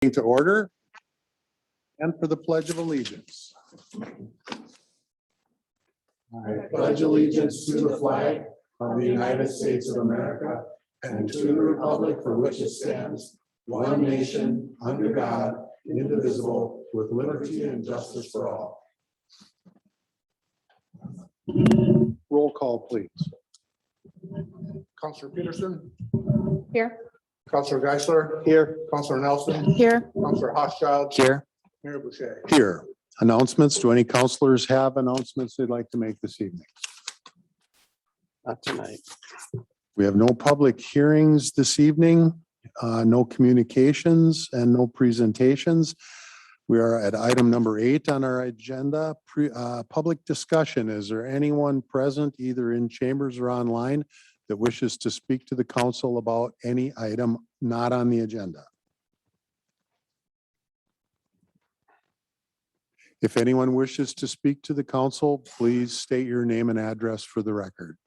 To order and for the Pledge of Allegiance. I pledge allegiance to the flag of the United States of America and to the republic for which it stands, one nation, under God, indivisible, with liberty and justice for all. Roll call, please. Councilor Peterson, Here. Councilor Geisler, Here. Councilor Nelson, Here. Councilor Hochschild, Here. Mayor Boucher. Here. Announcements. Do any counselors have announcements they'd like to make this evening? Not tonight. We have no public hearings this evening, no communications and no presentations. We are at item number 8 on our agenda, public discussion. Is there anyone present either in chambers or online that wishes to speak to the council about any item not on the agenda? If anyone wishes to speak to the council, please state your name and address for the record.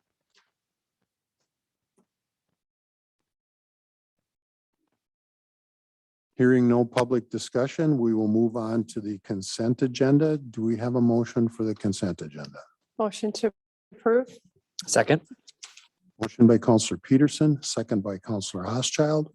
Hearing no public discussion, we will move on to the consent agenda. Do we have a motion for the consent agenda? Motion to approve. Second. Motion by Counselor Peterson, second by Counselor Housechild.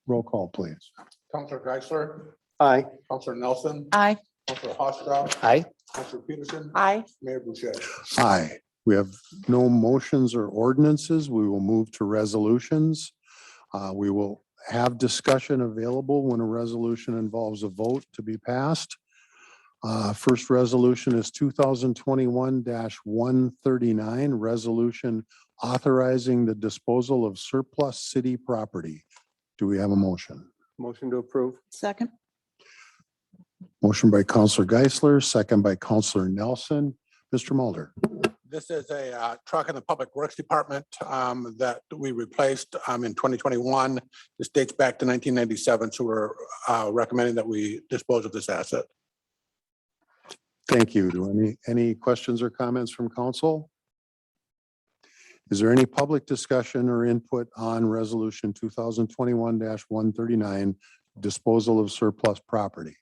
Roll call, please. Councilor Geisler, Aye. Councilor Nelson, Aye. Councilor Hochschild, Aye. Councilor Peterson, Aye. Mayor Boucher. Aye. We have no motions or ordinances. We will move to resolutions. We will have discussion available when a resolution involves a vote to be passed. First resolution is 2021-139, resolution authorizing the disposal of surplus city property. Do we have a motion? Motion to approve. Second. Motion by Counselor Geisler, second by Counselor Nelson. Mr. Mulder. This is a truck in the Public Works Department that we replaced in 2021. This dates back to 1997, so we're recommending that we dispose of this asset. Thank you. Do any questions or comments from council? Is there any public discussion or input on resolution 2021-139, disposal of surplus property?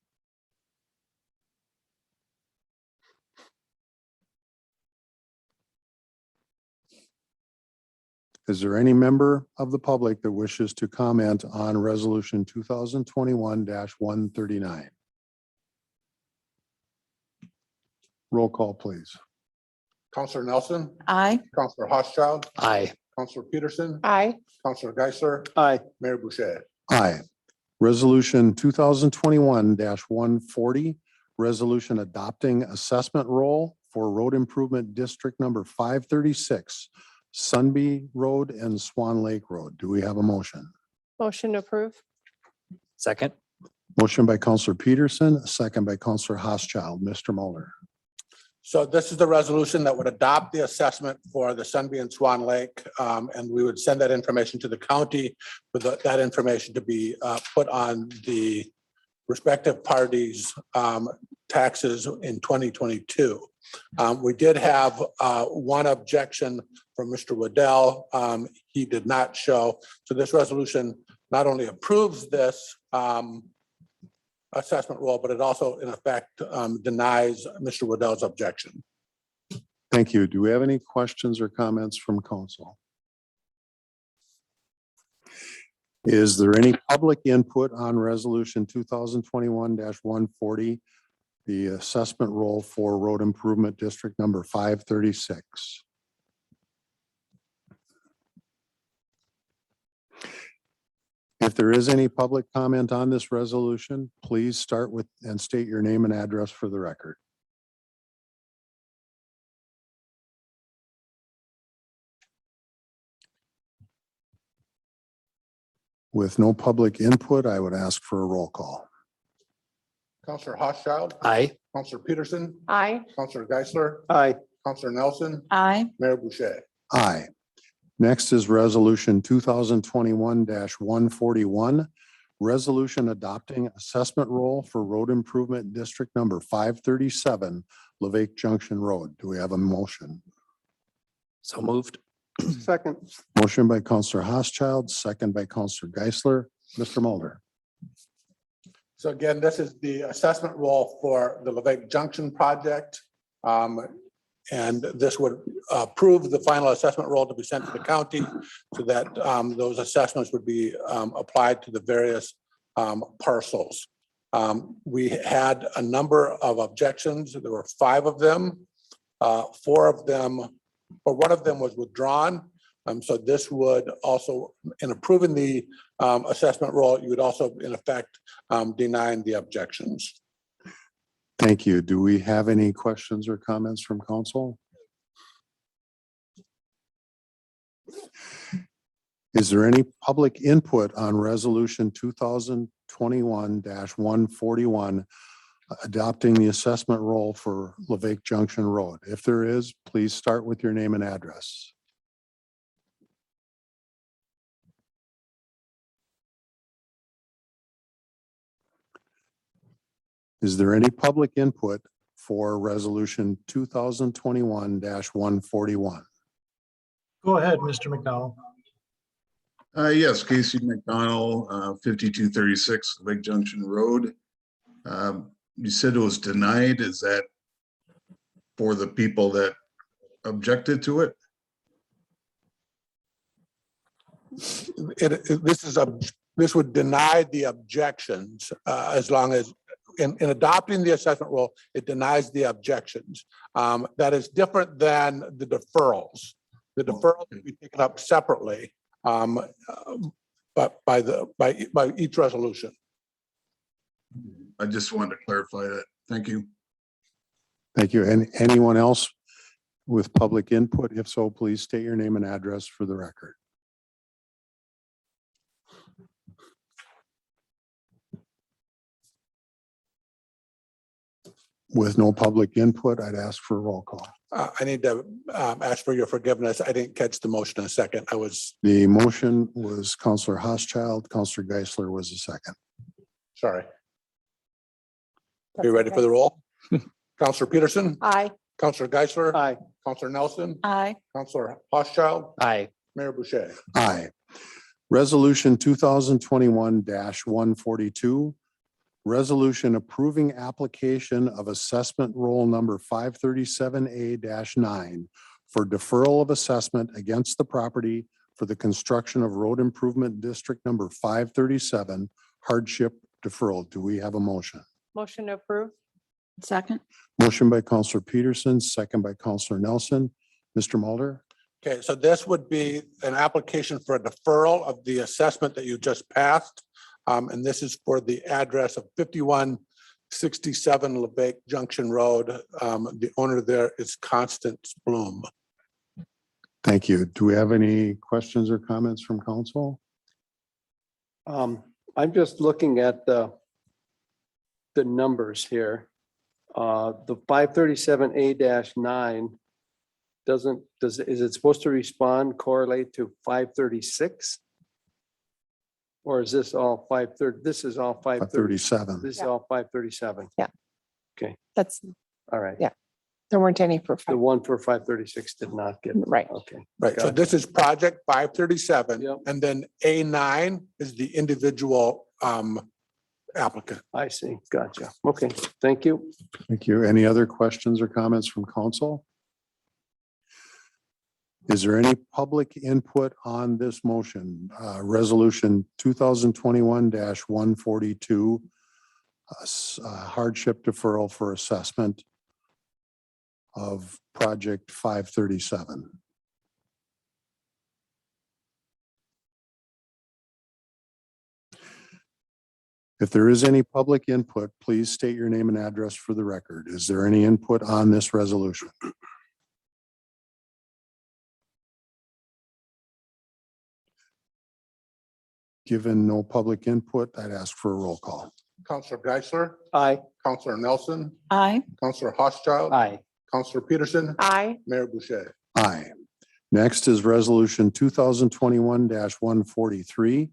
Is there any member of the public that wishes to comment on resolution 2021-139? Roll call, please. Councilor Nelson, Aye. Councilor Hochschild, Aye. Councilor Peterson, Aye. Councilor Geisler, Aye. Mayor Boucher. Aye. Resolution 2021-140, resolution adopting assessment role for road improvement district number 536, Sunby Road and Swan Lake Road. Do we have a motion? Motion to approve. Second. Motion by Counselor Peterson, second by Counselor Housechild. Mr. Mulder. So this is the resolution that would adopt the assessment for the Sunby and Swan Lake, and we would send that information to the county for that information to be put on the respective parties' taxes in 2022. We did have one objection from Mr. Waddell. He did not show. So this resolution not only approves this assessment role, but it also in effect denies Mr. Waddell's objection. Thank you. Do we have any questions or comments from council? Is there any public input on resolution 2021-140, the assessment role for road improvement district number 536? If there is any public comment on this resolution, please start with and state your name and address for the record. With no public input, I would ask for a roll call. Councilor Hochschild, Aye. Councilor Peterson, Aye. Councilor Geisler, Aye. Councilor Nelson, Aye. Mayor Boucher. Aye. Next is resolution 2021-141, resolution adopting assessment role for road improvement district number 537, Levake Junction Road. Do we have a motion? So moved. Second. Motion by Counselor Housechild, second by Counselor Geisler. Mr. Mulder. So again, this is the assessment roll for the Levesque Junction project. And this would approve the final assessment roll to be sent to the county so that those assessments would be applied to the various parcels. We had a number of objections. There were 5 of them. 4 of them, or 1 of them was withdrawn. So this would also, in approving the assessment roll, you would also in effect denying the objections. Thank you. Do we have any questions or comments from council? Is there any public input on resolution 2021-141 adopting the assessment roll for Levesque Junction Road? If there is, please start with your name and address. Is there any public input for resolution 2021-141? Go ahead, Mr. McDowell. Yes, Casey McDonald, 5236 Lake Junction Road. You said it was denied. Is that for the people that objected to it? This would deny the objections as long as in adopting the assessment roll, it denies the objections. That is different than the deferrals. The deferral will be taken up separately, but by each resolution. I just wanted to clarify that. Thank you. Thank you. And anyone else with public input? If so, please state your name and address for the record. With no public input, I'd ask for a roll call. I need to ask for your forgiveness. I didn't catch the motion in a second. The motion was Counselor Housechild. Counselor Geisler was the second. Sorry. Are you ready for the roll? Counselor Peterson, Aye. Counselor Geisler, Aye. Counselor Nelson, Aye. Counselor Housechild, Aye. Mayor Boucher. Aye. Resolution 2021-142. Resolution approving application of assessment roll number 537A-9 for deferral of assessment against the property for the construction of road improvement district number 537 hardship deferral. Do we have a motion? Motion to approve. Second. Motion by Counselor Peterson, second by Counselor Nelson. Mr. Mulder? Okay, so this would be an application for a deferral of the assessment that you just passed. And this is for the address of 5167 Levesque Junction Road. The owner there is Constance Bloom. Thank you. Do we have any questions or comments from council? I'm just looking at the numbers here. The 537A-9 is it supposed to correlate to 536? Or is this all 530? This is all 530. 37. This is all 537. That's, All right. Yeah. there weren't any for The five. one for 536 did not get. Right. Okay. Right, so Gotcha. this is project 537. Yep. And then A9 is the individual applicant. I see. Gotcha. Okay. Thank you. Thank you. Any other questions or comments from council? Is there any public input on this motion? Resolution 2021-142, hardship deferral for assessment of project 537. If there is any public input, please state your name and address for the record. Is there any input on this resolution? Given no public input, I'd ask for a roll call. Counselor Geisler, Aye. Counselor Nelson, Aye. Counselor Housechild, Aye. Counselor Peterson, Aye. Mayor Boucher. Aye. Next is resolution 2021-143.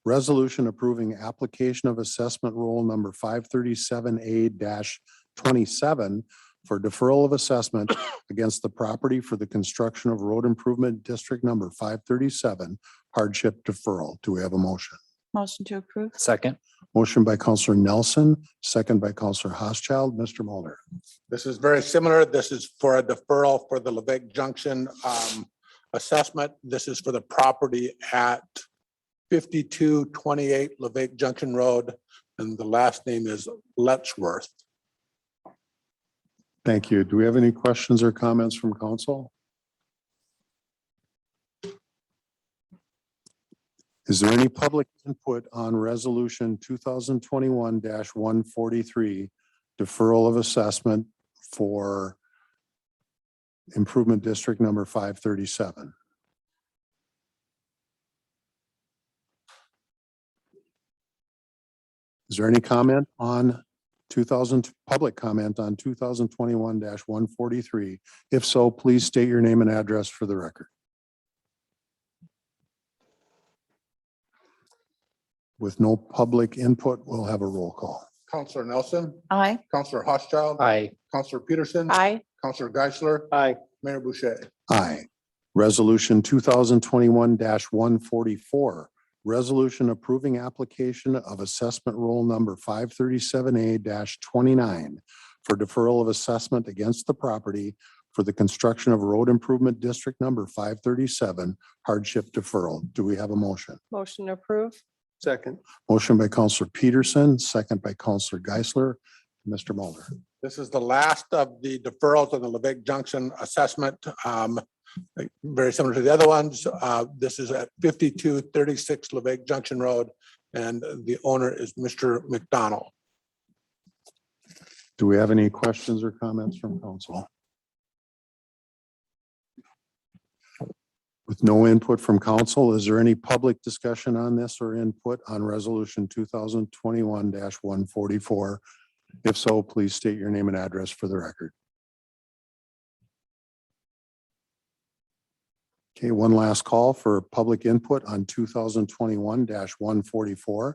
Resolution approving application of assessment roll number 537A-27 for deferral of assessment against the property for the construction of road improvement district number 537 hardship deferral. Do we have a motion? Motion to approve. Second. Motion by Counselor Nelson, second by Counselor Housechild. Mr. Mulder. This is very similar. This is for a deferral for the Levesque Junction assessment. This is for the property at 5228 Levesque Junction Road, and the last name is Letchworth. Thank you. Do we have any questions or comments from council? Is there any public input on resolution 2021-143, deferral of assessment for improvement district number 537? Is there any comment on public comment on 2021-143? If so, please state your name and address for the record. With no public input, we'll have a roll call. Counselor Nelson, Aye. Counselor Housechild. Aye. Counselor Peterson. Aye. Counselor Geisler. Aye. Mayor Boucher. Aye. Resolution 2021-144, resolution approving application of assessment roll number 537A-29 for deferral of assessment against the property for the construction of road improvement district number 537 hardship deferral. Do we have a motion? Motion to approve. Second. Motion by Counselor Peterson, second by Counselor Geisler. Mr. Mulder. This is the last of the deferrals on the Levesque Junction assessment. Very similar to the other ones. This is at 5236 Levesque Junction Road, and the owner is Mr. McDonald. Do we have any questions or comments from council? With no input from council, is there any public discussion on this or input on resolution 2021-144? If so, please state your name and address for the record. Okay, one last call for public input on 2021-144.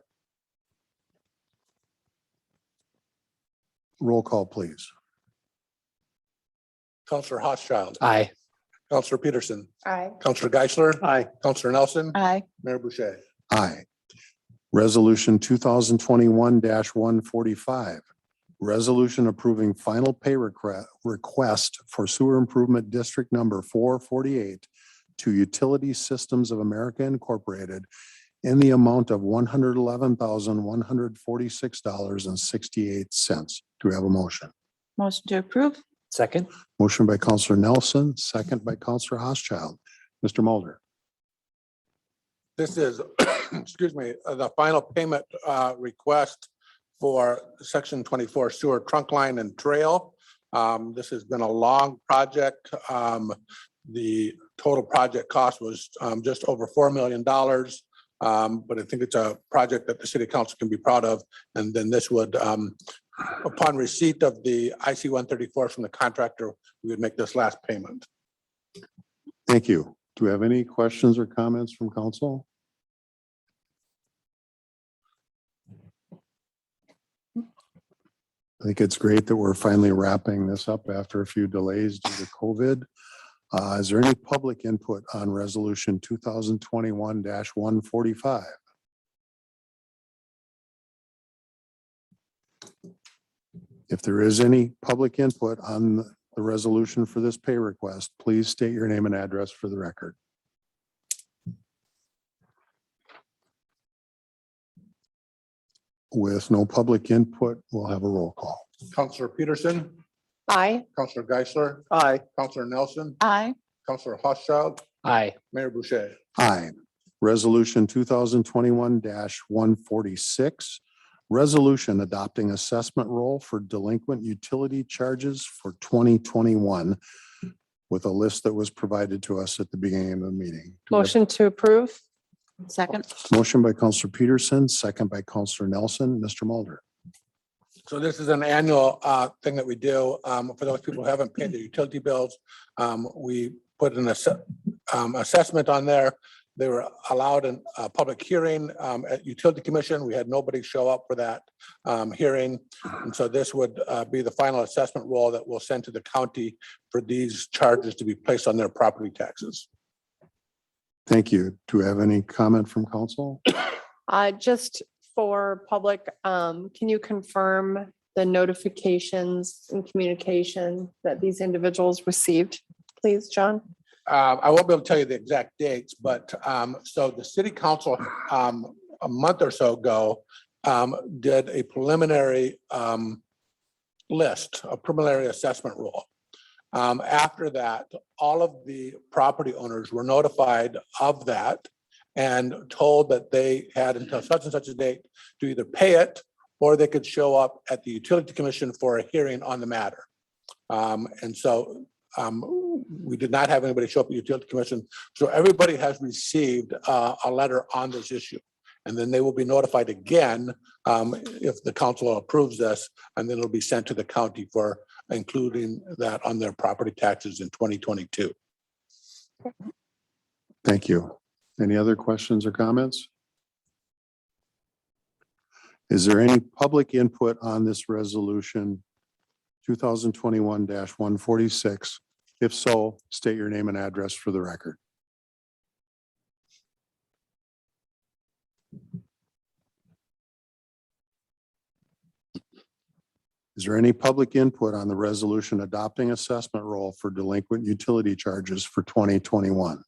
Roll call, please. Counselor Housechild. Aye. Counselor Peterson. Aye. Counselor Geisler. Aye. Counselor Nelson. Aye. Mayor Boucher. Aye. Resolution 2021-145. Resolution approving final pay request for sewer improvement district number 448 to Utility Systems of America Incorporated in the amount of $111,146.68. Do we have a motion? Motion to approve. Second. Motion by Counselor Nelson, second by Counselor Housechild. Mr. Mulder. This is, excuse me, the final payment request for section 24 sewer trunk line and trail. This has been a long project. The total project cost was just over $4 million. But I think it's a project that the city council can be proud of. And then this would, upon receipt of the IC 134 from the contractor, we would make this last payment. Thank you. Do we have any questions or comments from council? I think it's great that we're finally wrapping this up after a few delays due to COVID. Is there any public input on resolution 2021-145? If there is any public input on the resolution for this pay request, please state your name and address for the record. With no public input, we'll have a roll call. Counselor Peterson. Aye. Counselor Geisler. Aye. Counselor Nelson. Aye. Counselor Housechild. Aye. Mayor Boucher. Aye. Resolution 2021-146. Resolution adopting assessment roll for delinquent utility charges for 2021 with a list that was provided to us at the beginning of the meeting. Do we have- Motion to approve. Second. Motion by Counselor Peterson, second by Counselor Nelson. Mr. Mulder. So this is an annual thing that we do. For those people who haven't paid their utility bills, we put an assessment on there. They were allowed in a public hearing at Utility Commission. We had nobody show up for that hearing. And so this would be the final assessment roll that we'll send to the county for these charges to be placed on their property taxes. Thank you. Do we have any comment from council? Just for public, can you confirm the notifications and communication that these individuals received, please, John? I won't be able to tell you the exact dates, but so the city council a month or so ago did a preliminary list, a preliminary assessment rule. After that, all of the property owners were notified of that and told that they had until such and such a date to either pay it or they could show up at the utility commission for a hearing on the matter. And so we did not have anybody show up at the utility commission. So everybody has received a letter on this issue. And then they will be notified again if the council approves this, and then it'll be sent to the county for including that on their property taxes in 2022. Thank you. Any other questions or comments? Is there any public input on this resolution 2021-146? If so, state your name and address for the record. Is there any public input on the resolution adopting assessment roll for delinquent utility charges for 2021?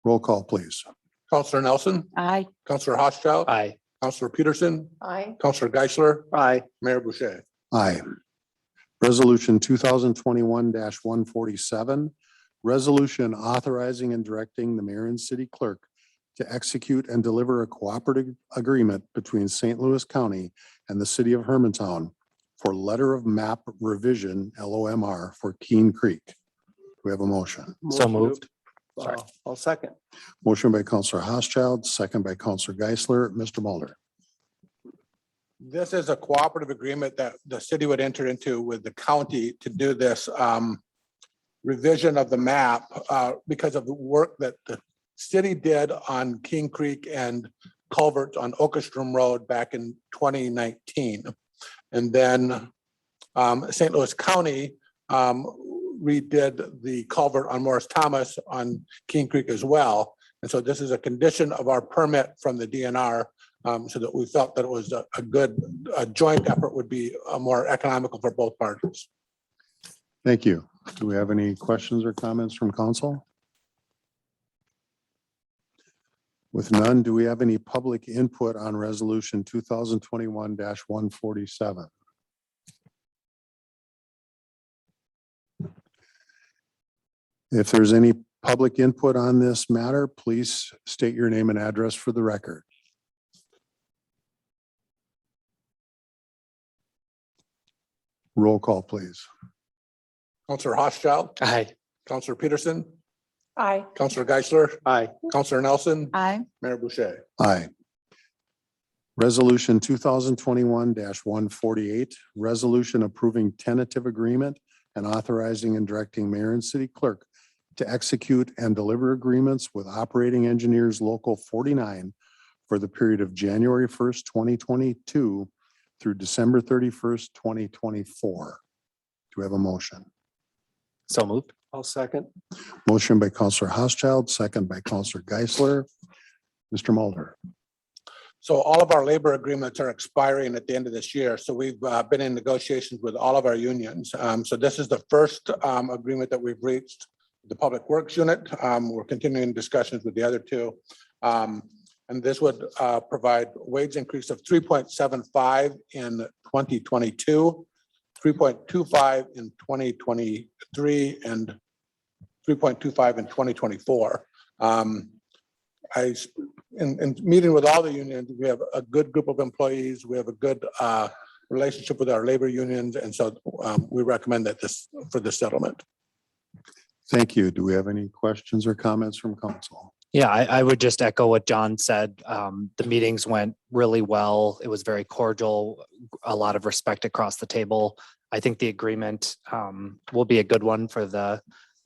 Roll call, please. Counselor Nelson, Aye. Counselor Housechild, Aye. Counselor Peterson, Aye. Counselor Geisler, Aye. Mayor Boucher. Aye. Resolution 2021-147, resolution authorizing and directing the mayor and city clerk to execute and deliver a cooperative agreement between St. Louis County and the city of Hermantown for letter of map revision, LOMR, for Keene Creek. Do we have a motion? So moved. Sorry. I'll second. Motion by Counselor Housechild, second by Counselor Geisler. Mr. Mulder. This is a cooperative agreement that the city would enter into with the county to do this revision of the map because of the work that the city did on King Creek and culverts on Oakstrom Road back in 2019. And then St. Louis County redid the culvert on Morris Thomas on King Creek as well. And so this is a condition of our permit from the DNR so that we felt that it was a good joint effort would be more economical for both parties. Thank you. Do we have any questions or comments from council? With none, do we have any public input on resolution 2021-147? If there's any public input on this matter, please state your name and address for the record. Roll call, please. Counselor Housechild, Aye. Counselor Peterson, Aye. Counselor Geisler, Aye. Counselor Nelson, Aye. Mayor Boucher. Aye. Resolution 2021-148, resolution approving tentative agreement and authorizing and directing mayor and city clerk to execute and deliver agreements with operating engineers local 49 for the period of January 1st, 2022 through December 31st, 2024. Do we have a motion? So moved. I'll second. Motion by Counselor Housechild, second by Counselor Geisler. Mr. Mulder. So all of our labor agreements are expiring at the end of this year. So we've been in negotiations with all of our unions. So this is the first agreement that we've reached, the Public Works Unit. We're continuing discussions with the other two. And this would provide wage increase of 3.75 in 2022, 3.25 in 2023, and 3.25 in 2024. In meeting with all the unions, we have a good group of employees. We have a good relationship with our labor unions. And so we recommend that for this settlement. Thank you. Do we have any questions or comments from council? Yeah, I would just echo what John said. The meetings went really well. It was very cordial, a lot of respect across the table. I think the agreement will be a good one for the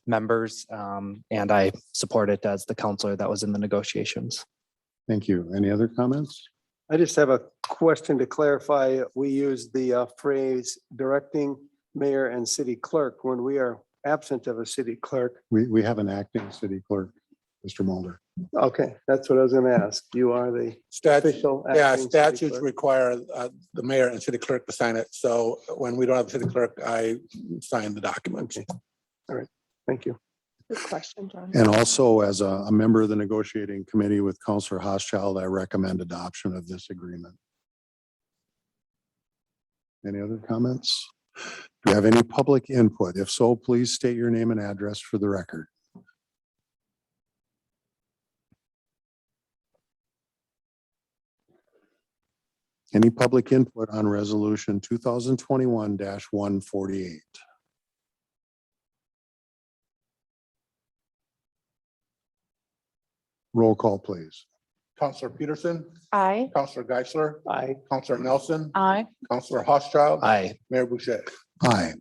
members, and I support it as the counselor that was in the negotiations. Thank you. Any other comments? I just have a question to clarify. We use the phrase directing mayor and city clerk when we are absent of a city clerk. We have an acting city clerk, Mr. Mulder. Okay, that's what I was gonna ask. You are the Statute, official. yeah, acting city statutes clerk. require the mayor and city clerk to sign it. So when we don't have the city clerk, I sign the document. Thank you. Good question, John. And also as a member of the negotiating committee with Counselor Housechild, I recommend adoption of this agreement. Any other comments? Do you have any public input? If so, please state your name and address for the record. Any public input on resolution 2021-148? Roll call, please. Counselor Peterson, Aye. Counselor Geisler, Aye. Counselor Nelson, Aye. Counselor Housechild, Aye. Mayor Boucher. Aye.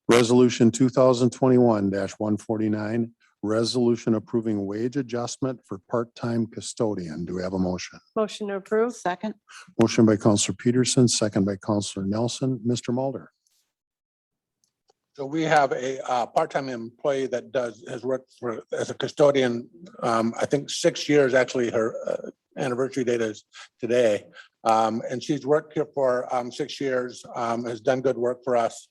Resolution 2021-149, resolution approving wage adjustment for part-time custodian. Do we have a motion? Motion to approve? Second. Motion by Counselor Peterson, second by Counselor Nelson. Mr. Mulder. So we have a part-time employee that has worked as a custodian, I think 6 years, actually, her anniversary date is today. And she's worked here for 6 years, has done good work for us.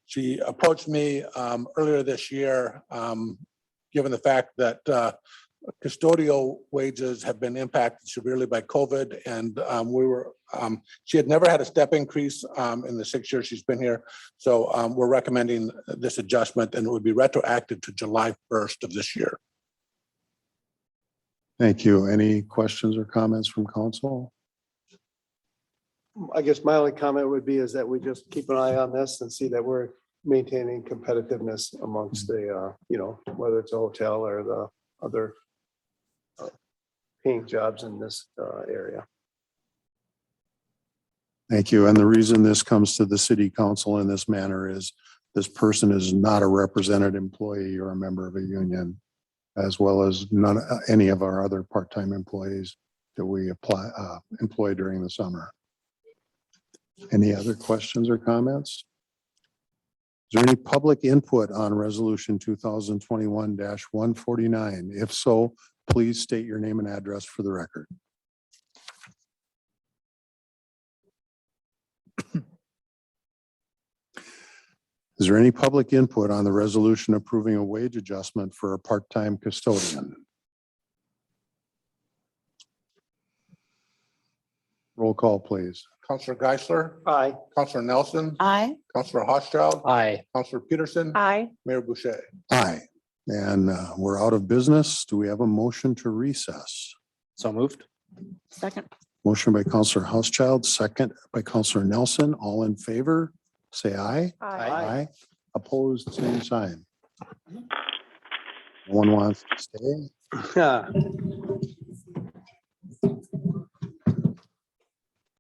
She approached me earlier this year, given the fact that custodial wages have been impacted severely by COVID, and she had never had a step increase in the 6 years she's been here. So we're recommending this adjustment, and it would be retroactive to July 1st of this year. Thank you. Any questions or comments from council? I guess my only comment would be is that we just keep an eye on this and see that we're maintaining competitiveness amongst the, whether it's a hotel or the other paying jobs in this area. Thank you. And the reason this comes to the city council in this manner is this person is not a represented employee or a member of a union, as well as any of our other part-time employees that we employ during the summer. Any other questions or comments? Is there any public input on resolution 2021-149? If so, please state your name and address for the record. Is there any public input on the resolution approving a wage adjustment for a part-time custodian? Roll call, please. Counselor Geisler, Aye. Counselor Nelson, Aye. Counselor Housechild, Aye. Counselor Peterson, Aye. Mayor Boucher. Aye. And we're out of business. Do we have a motion to recess? So moved. Second. Motion by Counselor Housechild, second by Counselor Nelson. All in favor, say aye. Aye. Opposed, same sign. No one wants to stay. Yeah.